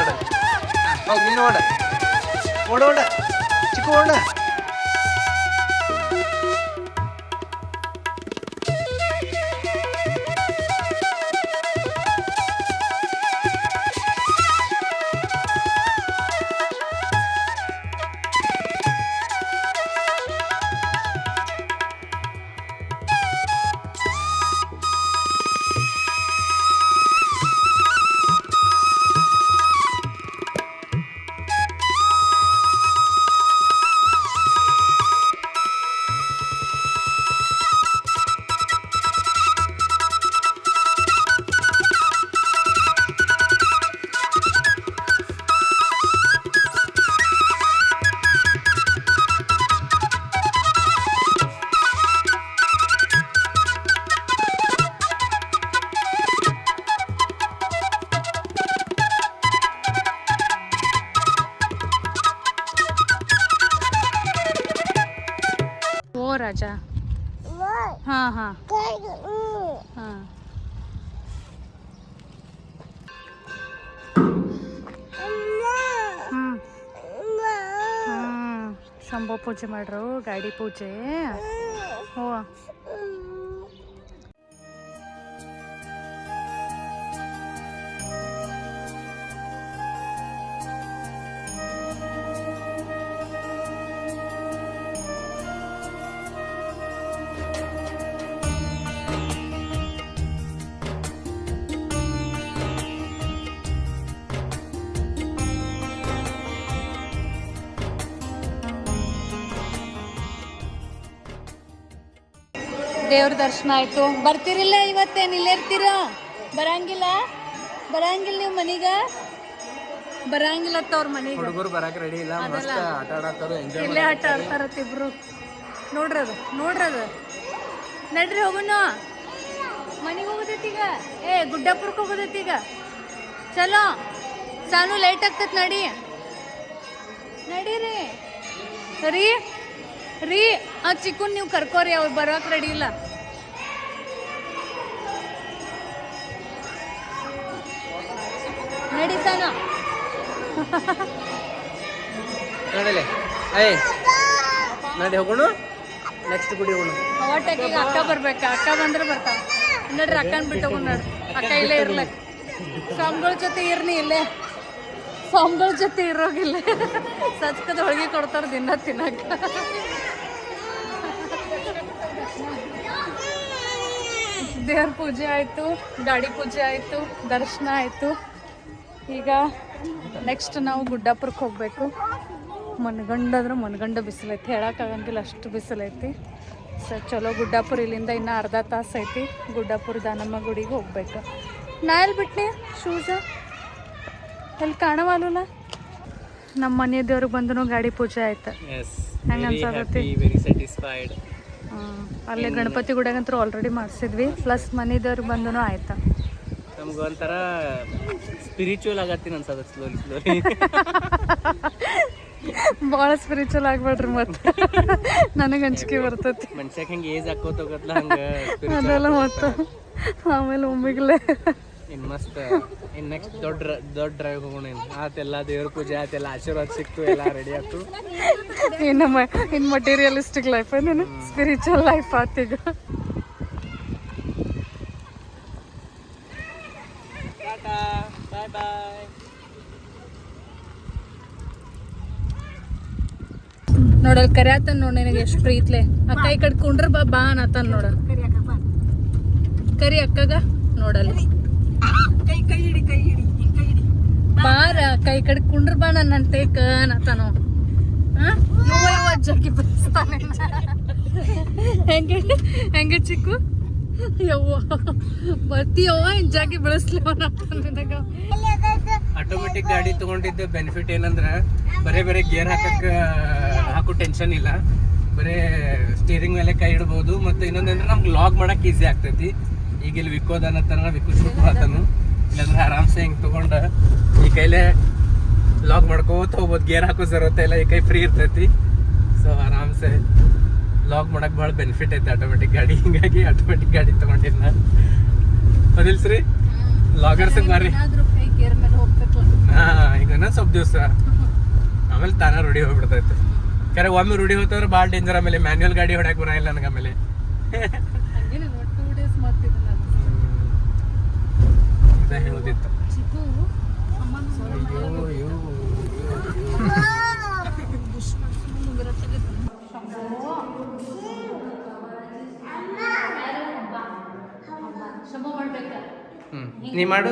ಹೋಗಿ ನೀನು ಓಡ ಚಿಕ್ಕು ಓಡ. ಪೂಜಾ. ಹಾ ಹಾ ಹಾ. ಶಂಭು ಪೂಜೆ ಮಾಡ್ರು, ಗಾಡಿ ಪೂಜೆ. ಹೋ ದೇವ್ರ ದರ್ಶನ ಆಯ್ತು. ಬರ್ತಿರಿಲ್ಲ ಇವತ್ತೇನು ಇಲ್ಲೇ ಇರ್ತೀರ? ಬರಂಗಿಲ್ಲ ನೀವು ಮನೀಗ? ಬರಂಗಿಲ್ಲ ಅವ್ರ ಮನೆಗೆ. ಹುಡುಗರು ಬರಕ್ ರೆಡಿ ಇಲ್ಲ, ಮಸ್ತ್ ಆಟ ಆಡತ್ತಾರು, ಎಂಜಾಯ್ ಇಲ್ಲೇ ಆಟ ಆಡ್ತಾರತ್ತಿಬ್ರು. ನೋಡ್ರದು ನಡ್ರಿ ಹೋಗೋಣ. ಮನೆಗೆ ಹೋಗೋದೈತೀಗ. ಗುಡ್ಡಾಪುರಕ್ಕೆ ಹೋಗೋದೈತೀಗ. ಚಲೋ ಸಾನು ಲೇಟ್ ಆಗ್ತೈತೆ. ನಡೀರಿ ರೀ ಆ ಚಿಕ್ಕನ್ ನೀವು ಕರ್ಕೋರಿ, ಅವ್ರು ಬರೋಕ್ ರೆಡಿ ಇಲ್ಲ. ನಡಿ ಸಾನು. ನಡೀಲಿ ನಡಿ ಹೋಗೋಣ, ನೆಕ್ಸ್ಟ್ ಗುಡಿ ಹೋಗೋಣ. ಅವಟ್ಟಕ್ಕೆ ಅಕ್ಕ ಬರ್ಬೇಕ, ಅಕ್ಕ ಬಂದ್ರೆ ಬರ್ತಾವ. ನೋಡ್ರಿ ಅಕ್ಕನ ಬಿಟ್ಟು ಹೋಗೋಣ. ನೋಡ್ರಿ ಅಕ್ಕ ಇಲ್ಲೇ ಇರ್ಲಕ್. ಸ್ವಾಮಿಗಳ ಜೊತೆ ಇರ್ನಿ ಇಲ್ಲೇ, ಸ್ವಾಮಿಗಳ ಜೊತೆ ಇರೋಗಿಲ್ಲ. ಸಚ್ಕದ ಹೋಳಿಗೆ ಕೊಡ್ತಾರ ದಿನ ತಿನ್ನಕ. ದೇವ್ರ ಪೂಜೆ ಆಯಿತು, ಗಾಡಿ ಪೂಜೆ ಆಯಿತು, ದರ್ಶನ ಆಯಿತು. ಈಗ ನೆಕ್ಸ್ಟ್ ನಾವು ಗುಡ್ಡಾಪುರಕ್ಕೆ ಹೋಗಬೇಕು. ಮನಗಂಡ ಬಿಸಿಲೈತಿ, ಹೇಳೋಕ್ಕಾಗಂಗಿಲ್ಲ ಅಷ್ಟು ಬಿಸಿಲೈತಿ. ಚಲೋ ಗುಡ್ಡಾಪುರ ಇಲ್ಲಿಂದ ಇನ್ನೂ ಅರ್ಧ ತಾಸು ಐತಿ. ಗುಡ್ಡಾಪುರ ದಾನಮ್ಮ ಗುಡಿಗೆ ಹೋಗ್ಬೇಕು. ನಾ ಎಲ್ಲಿ ಬಿಟ್ನಿ ಶೂಸ? ಎಲ್ಲಿ ಕಾಣವಲ್ಲ. ನಮ್ಮ ಮನೆ ದೇವ್ರಿಗೆ ಬಂದು ಗಾಡಿ ಪೂಜೆ ಆಯ್ತು. ಹೆಂಗೆ ಅನ್ಸಾಕತ್ತಿ? ಅಲ್ಲೇ ಗಣಪತಿ ಗುಡಿಯಾಗಂತೂ ಆಲ್ರೆಡಿ ಮಾಡಿಸಿದ್ವಿ. ಪ್ಲಸ್ ಮನೆ ದೇವ್ರಿಗೆ ಬಂದು ಆಯ್ತು. ನಮ್ಗೆ ಒಂಥರ ಸ್ಪಿರಿಚುವಲ್ ಆಗತ್ತೀನಿ ಅನ್ಸದ. ಸ್ಲೋಲಿ ಭಾಳ ಸ್ಪಿರಿಚುವಲ್ ಆಗ್ಬೇಡ್ರಿ ಮತ್ತೆ. ನನಗೆ ಅಂಜಿಕೆ ಬರ್ತೈತಿ. ಮನ್ಷ್ಯಾಗ ಹೆಂಗೆ ಏಜ್ ಹಾಕೋತ ಹೋಗತ್ಲ ಹಂಗೆ ಅದೆಲ್ಲ ಮತ್ತೆ ಆಮೇಲೆ ಒಮ್ಮಿಗ್ಲೆ ಇನ್ನು ಮಸ್ತ್. ಇನ್ನು ನೆಕ್ಸ್ಟ್ ದೊಡ್ಡ ಡ್ರೈವ್ ಹೋಗೋಣ. ಆತೆಲ್ಲ ದೇವ್ರ ಪೂಜೆ ಆತೆಲ್ಲ, ಆಶೀರ್ವಾದ ಸಿಕ್ತು, ಎಲ್ಲ ರೆಡಿ ಆಯ್ತು. ಇನ್ನು ಮಟೀರಿಯಲಿಸ್ಟಿಕ್ ಲೈಫ್ ಏನೇನು ಸ್ಪಿರಿಚುವಲ್ ಲೈಫ್ ಆತೀಗ. ಬಾಯ್ ಬಾಯ್. ನೋಡಲ್ ಕರ್ಯಾತನ್ ನೋಡ್, ನಿನಗೆ ಎಷ್ಟು ಪ್ರೀತ್ಲೆ. ಅಕ್ಕ ಈ ಕಡೆ ಕುಂಡ್ರ ಬಾ ಅನ್ನತಾನ ನೋಡ. ಕರಿ ಅಕ್ಕಗ ನೋಡಲ್ಲಿ. ಬಾರ ಕೈ ಕಡೆ ಕುಂಡ್ರ ಬಾ ನನ್ನ ಟೇಕ ಅನ್ನತಾನು. ಅಜ್ಜಾಗಿ ಬೆಳೆಸ್ತಾನೆ. ಹೆಂಗೆ ಚಿಕ್ಕು? ಯವ್ವ ಬರ್ತೀಯವ್ವ, ಇಂಜಾಗಿ ಬೆಳೆಸ್ಲಿವ ನಿನಗ. ಆಟೋಮೆಟಿಕ್ ಗಾಡಿ ತಗೊಂಡಿದ್ದ ಬೆನಿಫಿಟ್ ಏನಂದ್ರ ಬರೇ ಗೇರ್ ಹಾಕೋ ಟೆನ್ಷನ್ ಇಲ್ಲ. ಬರೇ ಸ್ಟೀರಿಂಗ್ ಮೇಲೆ ಕೈ ಇಡ್ಬೋದು. ಮತ್ತು ಇನ್ನೊಂದಂದ್ರೆ ನಮ್ಗೆ ಲಾಗ್ ಮಾಡಕ್ ಈಸಿ ಆಗ್ತೈತಿ. ಈಗ ಇಲ್ಲಿ ವಿಕ್ಕೋದನ್ನತ್ತಾನ, ವಿಕ್ಕು ಶೂಟ್ ಮಾಡ್ತಾನು. ಇಲ್ಲಾಂದ್ರೆ ಆರಾಮ್ಸೆ ಹಿಂಗೆ ತೊಗೊಂಡು ಈ ಕೈಲೇ ಲಾಗ್ ಮಾಡ್ಕೋತ ಹೋಗ್ಬೋದು. ಗೇರ್ ಹಾಕೋ ಜರತ್ತೆ ಇಲ್ಲ, ಈ ಕೈ ಫ್ರೀ ಇರ್ತೈತಿ. ಸೊ ಆರಾಮ್ಸೆ ಲಾಗ್ ಮಾಡಕ್ ಭಾಳ ಬೆನಿಫಿಟ್ ಐತೆ ಆಟೋಮೆಟಿಕ್ ಗಾಡಿ. ಹಿಂಗಾಗಿ ಆಟೋಮೆಟಿಕ್ ಗಾಡಿ ತೊಗೊಂಡಿದ್ನ. ಹೌದಿಲ್ಸ್ರಿ? ಲಾಗರ್ಸ್ ಬರ್ರಿ. ಈಗ ಸ್ವಲ್ಪ ದಿವಸ ಆಮೇಲೆ ತಾನ ರೂಢಿ ಹೋಗ್ಬಿಡ್ತೈತೆ. ಕರೆ ಒಮ್ಮೆ ರೂಢಿ ಹೋಗ್ತಂದ್ರೆ ಭಾಳ ಡೇಂಜರ್. ಆಮೇಲೆ ಮ್ಯಾನ್ಯುವಲ್ ಗಾಡಿ ಹೊಡ್ಯಾಕ್ ಬರಂಗಿಲ್ಲ ನನಗೆ. ಆಮೇಲೆ ಇದ ಹೇಳೋದಿತ್ತು. ನೀ ಮಾಡು.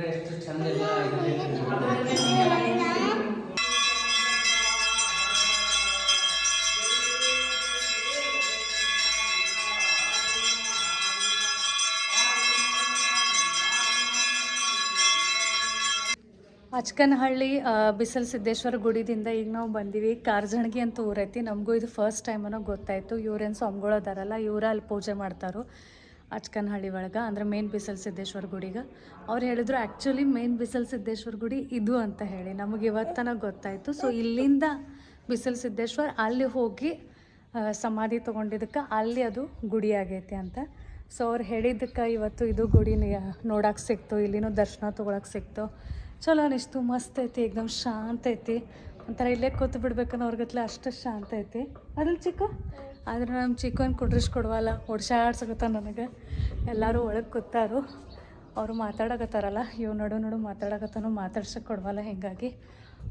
ಎಷ್ಟು ಚಂದ ಆ ಅಚ್ಕನಹಳ್ಳಿ ಬಿಸಲ್ ಸಿದ್ದೇಶ್ವರ ಗುಡಿದಿಂದ ಈಗ ನಾವು ಬಂದೀವಿ. ಕಾರ್ಜಣಗಿ ಅಂತ ಊರೈತಿ. ನಮಗೂ ಇದು ಫಸ್ಟ್ ಟೈಮ್ ಅನ್ನೋ ಗೊತ್ತಾಯಿತು. ಇವ್ರೇನು ಸ್ವಾಮಿಗಳು ಅದಾರಲ್ಲ ಇವರ ಅಲ್ಲಿ ಪೂಜೆ ಮಾಡ್ತಾರೋ ಅಚ್ಕನಹಳ್ಳಿ ಒಳಗೆ, ಅಂದರೆ ಮೇನ್ ಬಿಸಲ್ ಸಿದ್ದೇಶ್ವರ ಗುಡಿಗೆ. ಅವ್ರು ಹೇಳಿದ್ರು ಆ್ಯಕ್ಚುಲಿ ಮೇನ್ ಬಿಸಲ್ ಸಿದ್ದೇಶ್ವರ ಗುಡಿ ಇದು ಅಂತ ಹೇಳಿ. ನಮಗೆ ಇವತ್ತನ ಗೊತ್ತಾಯಿತು. ಸೊ ಇಲ್ಲಿಂದ ಬಿಸಲ್ ಸಿದ್ದೇಶ್ವರ ಅಲ್ಲಿ ಹೋಗಿ ಸಮಾಧಿ ತೊಗೊಂಡಿದ್ದಕ್ಕೆ ಅಲ್ಲಿ ಅದು ಗುಡಿ ಆಗೈತಿ ಅಂತ. ಸೊ ಅವ್ರು ಹೇಳಿದ್ದಕ್ಕೆ ಇವತ್ತು ಇದು ಗುಡಿ ನೋಡೋಕೆ ಸಿಕ್ತು, ಇಲ್ಲಿನೂ ದರ್ಶನ ತೊಗೊಳಕ್ಕೆ ಸಿಕ್ತು. ಚಲೋ ಅನಿಸ್ತು, ಮಸ್ತ್ ಐತಿ, ಏಕ್ದಮ್ ಶಾಂತ ಐತಿ. ಒಂಥರ ಇಲ್ಲೇ ಕೂತು ಬಿಡ್ಬೇಕನ್ನೋ ಅವ್ರಿಗತ್ಲೆ ಅಷ್ಟು ಶಾಂತ ಐತಿ ಅದ್ರಲ್ಲಿ ಚಿಕ್ಕು. ಆದ್ರೆ ನಮ್ಮ ಚಿಕ್ಕನ್ ಕೊಡವಲ್ಲ, ಹೊಡ್ಸಾಡ್ಸಕತ್ತ ನನಗೆ. ಎಲ್ಲರೂ ಒಳಗೆ ಕೂತಾರು, ಅವರು ಮಾತಾಡಕತ್ತಾರಲ್ಲ, ಇವು ನಡು ಮಾತಾಡಕತ್ತಾನು, ಮಾತಾಡ್ಸಕ್ಕೆ ಕೊಡವಲ್ಲ. ಹೀಗಾಗಿ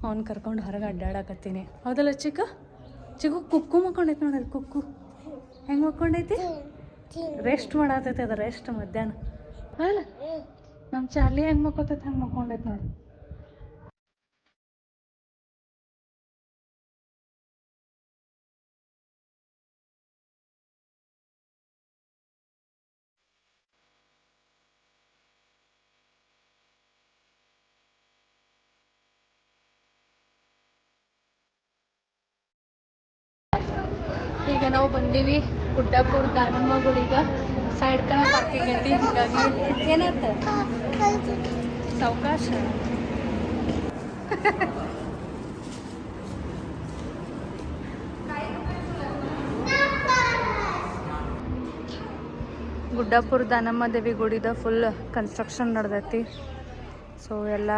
ಅವ್ನು ಕರ್ಕೊಂಡು ಹೊರಗೆ ಅಡ್ಡಾಡಕತ್ತೀನಿ. ಹೌದಲ್ಲ ಚಿಕ್ಕು? ಕುಕ್ಕು ಮಕ್ಕೊಂಡೈತಿ ನೋಡೋದು. ಕುಕ್ಕು ಹೆಂಗೆ ಮಕ್ಕೊಂಡೈತಿ? ರೆಸ್ಟ್ ಮಾಡತೈತೆ ಅದು, ರೆಸ್ಟ್ ಮಧ್ಯಾಹ್ನ ಅಲ್ಲ. ನಮ್ಮ ಚಾರ್ಲಿ ಹೆಂಗೆ ಮಕ್ಕೋತೈತೆ ಹಂಗೆ ಮಕ್ಕೊಂಡೈತೆ ನೋಡಿ. ಈಗ ನಾವು ಬಂದೀವಿ ಗುಡ್ಡಾಪುರ ದಾನಮ್ಮ ಗುಡಿಗೆ. ಸೈಡ್ ಕಡೆ ಪಾರ್ಕಿಂಗ್ ಐತಿ, ಹೀಗಾಗಿ ಏನಾಯ್ತು ಸಾವಕಾಶ. ಗುಡ್ಡಾಪುರ ದಾನಮ್ಮ ದೇವಿ ಗುಡಿದ ಫುಲ್ ಕನ್ಸ್ಟ್ರಕ್ಷನ್ ನಡೆದೈತಿ. ಸೊ ಎಲ್ಲ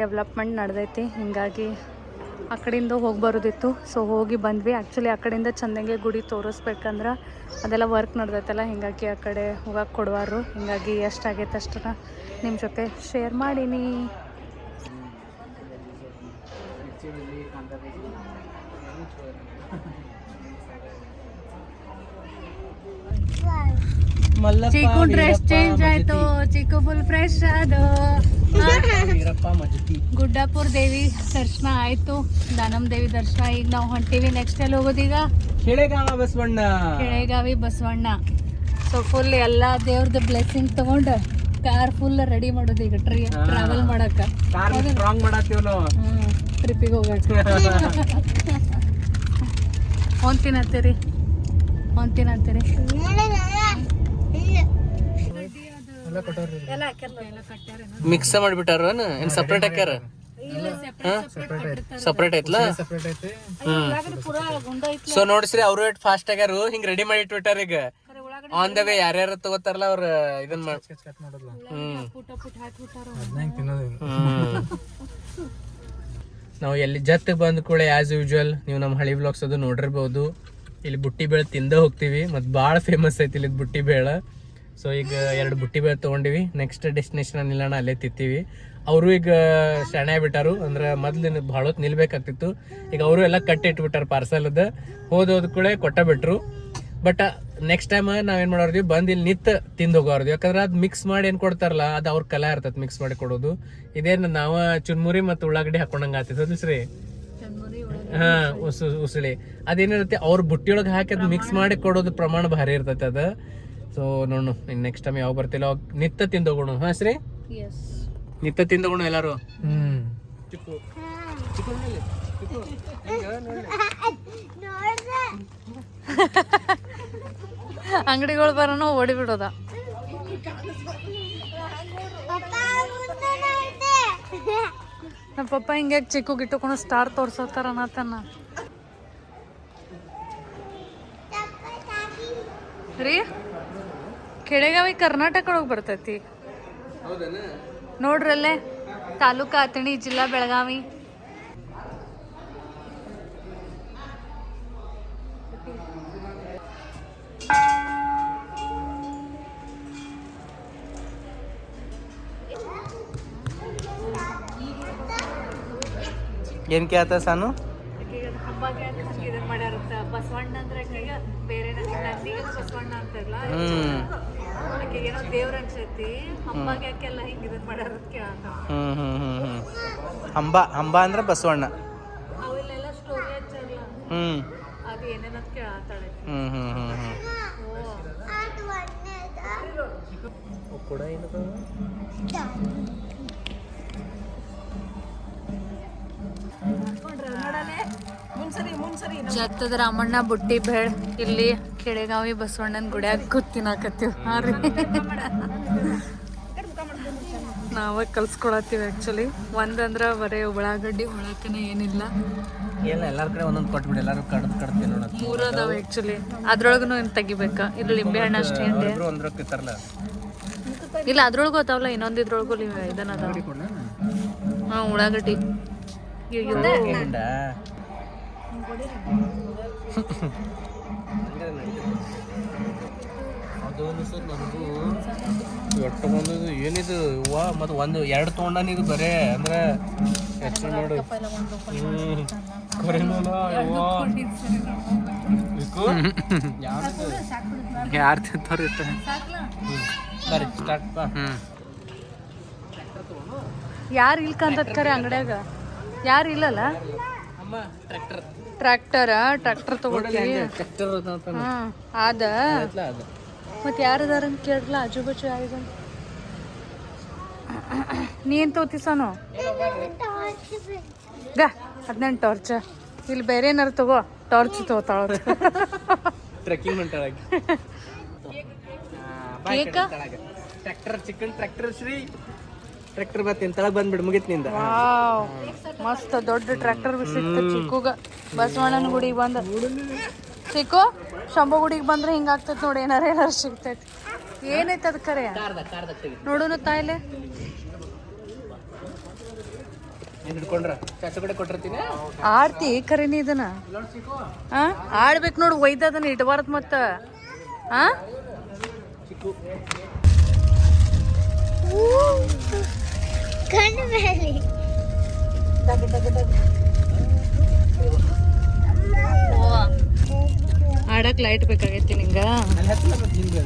ಡೆವಲಪ್ಮೆಂಟ್ ನಡೆದೈತಿ, ಹೀಗಾಗಿ ಆ ಕಡೆಯಿಂದ ಹೋಗಿ ಬರೋದಿತ್ತು. ಸೊ ಹೋಗಿ ಬಂದ್ವಿ. ಆ್ಯಕ್ಚುಲಿ ಆ ಕಡೆಯಿಂದ ಚಂದಂಗೆ ಗುಡಿ ತೋರಿಸ್ಬೇಕಂದ್ರೆ ಅದೆಲ್ಲ ವರ್ಕ್ ನಡೆದೈತಲ್ಲ, ಹೀಗಾಗಿ ಆ ಕಡೆ ಹೋಗಕ್ಕೆ ಕೊಡುವಾರು. ಹೀಗಾಗಿ ಎಷ್ಟಾಗೈತೆ ಅಷ್ಟನ್ನ ನಿಮ್ಮ ಜೊತೆ ಶೇರ್ ಮಾಡೀನಿ. ಚಿಕ್ಕು ಡ್ರೆಸ್ ಚೇಂಜ್ ಆಯ್ತು, ಚಿಕ್ಕು ಫುಲ್ ಫ್ರೆಶ್ ಅದು. ಗುಡ್ಡಾಪುರ ದೇವಿ ದರ್ಶನ ಆಯ್ತು, ದಾನಮ್ಮ ದೇವಿ ದರ್ಶನ. ಈಗ ನಾವು ಹೊಂಟೀವಿ. ನೆಕ್ಸ್ಟ್ ಎಲ್ಲಿ ಹೋಗೋದೀಗ? ಕೆಳಗಾವಿ ಬಸವಣ್ಣ. ಸೊ ಫುಲ್ ಎಲ್ಲ ದೇವ್ರದ್ದು ಬ್ಲೆಸ್ಸಿಂಗ್ ತಗೊಂಡು ಕಾರ್ ಫುಲ್ ರೆಡಿ ಮಾಡೋದು ಈಗ ಟ್ರಾವೆಲ್ ಮಾಡಕ್ಕ, ಟ್ರಿಪ್ಪಿಗೆ ಹೋಗಕ್ಕೆ. ಹೊಂತೀನಂತೀರಿ? ಮಿಕ್ಸ್ ಮಾಡಿಬಿಟ್ಟಾರ, ಏನ್ ಸಪ್ರೇಟ್ ಹಾಕ್ಯಾರ? ಸಪ್ರೇಟ್ ಐತ್ಲ. ಸೊ ನೋಡ್ಸ್ರಿ, ಅವ್ರು ಎಷ್ಟ್ ಫಾಸ್ಟ್ ಆಗ್ಯಾರು, ಹಿಂಗ್ ರೆಡಿ ಮಾಡಿ ಇಟ್ಬಿಟ್ಟಾರ. ಈಗ ಆನ್ ದ ವೇ ಯಾರ್ಯಾರು ತಗೋತಾರಲ್ಲ ಅವ್ರ ಇದನ್ ಮಾಡಿ. ನಾವು ಎಲ್ಲಿ ಜತ್ ಬಂದ ಕೂಡ ಆಸ್ ಯೂಶುವಲ್ ನೀವು ನಮ್ಮ ಹಳಿ ಬ್ಲಾಗ್ಸ್ ಅದು ನೋಡಿರ್ಬೋದು. ಇಲ್ಲಿ ಬುಟ್ಟಿ ಬೇಳೆ ತಿಂದ ಹೋಗ್ತೀವಿ, ಮತ್ತು ಭಾಳ ಫೇಮಸ್ ಐತಿ ಇಲ್ಲಿ ಬುಟ್ಟಿ ಬೇಳೆ. ಸೊ ಈಗ 2 ಬುಟ್ಟಿ ಬೇಳೆ ತೊಗೊಂಡಿವಿ. ನೆಕ್ಸ್ಟ್ ಡೆಸ್ಟಿನೇಷನ್ ನಿಲ್ಲೋಣ, ಅಲ್ಲೇ ತಿಂತೀವಿ. ಅವರು ಈಗ ಶಾಣೆ ಬಿಟ್ಟಾರು, ಅಂದ್ರೆ ಮೊದ್ಲು ಭಾಳ ಹೊತ್ತು ನಿಲ್ಬೇಕಾಗ್ತಿತ್ತು. ಈಗ ಅವರು ಎಲ್ಲ ಕಟ್ಟಿ ಇಟ್ಬಿಟ್ಟಾರ ಪಾರ್ಸಲ್ದ. ಹೋದ ಕೂಡ ಕೊಟ್ಟ ಬಿಟ್ರು. ಬಟ್ ನೆಕ್ಸ್ಟ್ ಟೈಮ್ ನಾವೇನ್ ಮಾಡೋರ್ತೀವಿ, ಬಂದು ಇಲ್ಲಿ ನಿತ್ ತಿಂದು ಹೋಗೋರ್ದು. ಯಾಕಂದ್ರೆ ಅದು ಮಿಕ್ಸ್ ಮಾಡಿ ಏನ್ ಕೊಡ್ತಾರಲ್ಲ, ಅದು ಅವ್ರ ಕಲಾ ಇರ್ತೈತಿ ಮಿಕ್ಸ್ ಮಾಡಿ ಕೊಡೋದು. ಇದೇನು ನಾವು ಚುನ್ಮುರಿ ಮತ್ತು ಉಳ್ಳಾಗಡ್ಡಿ ಹಾಕೊಂಡಂಗ ಆಗ್ತೈತಿ ಸರಿ. ಹಾ, ಉಸುಳಿ ಅದೇನಿರುತ್ತೆ ಅವ್ರ ಬುಟ್ಟಿಯೊಳಗೆ ಹಾಕಿ ಅದು ಮಿಕ್ಸ್ ಮಾಡಿ ಕೊಡೋದು ಪ್ರಮಾಣ ಭಾರಿ ಇರ್ತೈತೆ ಅದು. ಸೊ ನೋಡು, ನೆಕ್ಸ್ಟ್ ಟೈಮ್ ಯಾವಾಗ ಬರ್ತಿಲ್ಲ ಅವಾಗ ನಿತ್ತ ತಿಂದೋಗೋಣ. ಹಾ ಸರಿ, ನಿತ್ತ ತಿಂದೋಗೋಣ ಎಲ್ಲಾರು. ಅಂಗಡಿಗಳು ಬರೋಣ ಓಡಿ ಬಿಡೋದ. ನಮ್ಮ ಪಪ್ಪ ಹಿಂಗೆ ಚಿಕ್ಕು ಗಿಟ್ಟುಕೊಂಡು ಸ್ಟಾರ್ ತೋರ್ಸೋತಾರ ಅನ್ನತನ ರೀ. ಕೆಳಗಾವಿ ಕರ್ನಾಟಕ ಒಳಗೆ ಬರ್ತೈತಿ ನೋಡ್ರಲ್ಲೇ. ತಾಲೂಕು ಅಥಣಿ, ಜಿಲ್ಲಾ ಬೆಳಗಾವಿ. ಏನ್ ಕೇಳ್ತ ಸಾನು? ಬಸವಣ್ಣ ಅಂದ್ರೆ ಬೇರೆ ಬಸವಣ್ಣ ಅಂತಾರಲ್ಲ, ಏನೋ ದೇವ್ರ ಅನ್ಸೈತಿ. ಹಂಬಾಗ ಯಾಕೆಲ್ಲ ಹಿಂಗ ಇದನ್ ಮಾಡ್ಯಾರ ಕೇಳತ್ತ. ಹಂಬ ಅಂದ್ರೆ ಬಸವಣ್ಣ. ಅವೆಲ್ಲ ಸ್ಟೋರಿ ಹಚ್ಚಲ್ಲ, ಅದು ಏನೇನಂತ ಕೇಳತ್ತಾಳೆ. ಜತ್ತದ ರಾಮಣ್ಣ ಬುಟ್ಟಿ ಬೇಳ್ ಇಲ್ಲಿ ಕೆಳೆಗಾವಿ ಬಸವಣ್ಣನ ಗುಡಿಯಾಗ ಕೂತಿನಾಕತ್ತೀವಿ ಹಾಂ ರೀ ನಾವೇ ಕಲ್ಸ್ಕೊಳತ್ತೀವಿ ಆ್ಯಕ್ಚುಲಿ ಒಂದಂದ್ರೆ ಬರೀ ಉಳ್ಳಾಗಡ್ಡಿ ಹೊಳಕನೇ ಏನಿಲ್ಲ ಎಲ್ಲ ಎಲ್ಲಾರ ಕಡೆ ಒಂದೊಂದು ಕೊಟ್ಬಿಡಿ ಎಲ್ಲರೂ ಕಡ್ದು ನೋಡೋಣ 3 ಅದಾವ ಆ್ಯಕ್ಚುಲಿ ಅದ್ರೊಳಗೂ ಏನು ತೆಗಿಬೇಕಾ ಇಲ್ಲಿ ಲಿಂಬೆ ಹಣ್ಣು ಅಷ್ಟೇ ಇಬ್ರು ಒಂದ್ರಕ್ಕೆ ಇರ್ತಾರಲ್ಲ ಇಲ್ಲ ಅದ್ರೊಳಗೂ ಅದಾವಲ್ಲ ಇನ್ನೊಂದು ಇದ್ರೊಳಗೂ ಇದನ್ನ ಅದಾವ ಹಾಂ ಉಳ್ಳಾಗಡ್ಡಿ ಏನಿಂದ ಅದು ಸರ್ ನನಗೂ ಒಟ್ಟು ಬಂದದು ಏನಿದು ಹೂವ ಮತ್ತು ಒಂದು 2 ತೊಗೊಂಡಾನ ಇದು ಬರೇ ಅಂದ್ರೆ ಹೆಚ್ಚು ನೋಡು ಯಾರು ತಿಂತಾರೆ ಬರ್ರಿ ಸ್ಟಾರ್ಟ್ ಬಾ ಯಾರು ಇಲ್ಕಂತದ್ ಕರೆ ಅಂಗಡ್ಯಾಗ ಯಾರು ಇಲ್ಲಲ್ಲ ಅಮ್ಮ ಟ್ರ್ಯಾಕ್ಟರ್ ತಗೊಳ್ತೀವಿ ಟ್ರ್ಯಾಕ್ಟರ್ ಹಾಂ ಅದ ಅದು ಮತ್ತೆ ಯಾರದಾರ ಅಂತ ಕೇಳಲ್ಲ ಆಜು ಬಾಜು ಯಾರಿಗ ನೀ ಏನು ತಗೋತೀಸಾನು ಗ 18 ಟಾರ್ಚ್ ಇಲ್ಲಿ ಬೇರೆ ಏನಾರು ತಗೋ ಟಾರ್ಚ್ ತಗೋತಾಳ ಟ್ರೆಕ್ಕಿಂಗ್ ಹೊಂಟಾಳಾಗಿ ಕೇಕ ಟ್ರ್ಯಾಕ್ಟರ್ ಚಿಕನ್ ಟ್ರ್ಯಾಕ್ಟರ್ ಶ್ರೀ ಟ್ರ್ಯಾಕ್ಟರ್ ಬತ್ತೀನಿ ತಳಗ್ ಬಂದ್ಬಿಡು ಮುಗಿತ್ ನಿಂದ ವಾವ್ ಮಸ್ತ್ ದೊಡ್ಡ ಟ್ರ್ಯಾಕ್ಟರ್ ಸಿಕ್ತು ಚಿಕ್ಕುಗ ಬಸವಣ್ಣನ ಗುಡಿಗೆ ಬಂದ ಚಿಕ್ಕು ಶಂಭು ಗುಡಿಗೆ ಬಂದ್ರೆ ಹಿಂಗಾಗ್ತೈತೆ ನೋಡಿ ಏನಾರು ಸಿಗ್ತೈತಿ ಏನೈತೆ ಅದ್ ಕರೆ ನೋಡೋಣ ತಾಯಿಲೆ ಏನ್ ಹಿಡ್ಕೊಂಡ್ರ ಚಾಚು ಕಡೆ ಕೊಟ್ಟಿರ್ತೀನಿ ಆಡ್ತಿ ಕರೆನಿ ಇದನ್ನ ಹಾ ಆಡ್ಬೇಕು ನೋಡು ಒಯ್ದದನ್ನ ಇಡಬಾರ್ದು ಮತ್ತ ಹಾ ಕಣ್ಣು ಮೇಲೆ ಆಡಕ್ ಲೈಟ್ ಬೇಕಾಗೈತಿ ನಿಂಗ ಅಲ್ಲಿ ಹತ್ತಿಲ್ಲ ಮತ್ತೆ ಹಿಂದೆ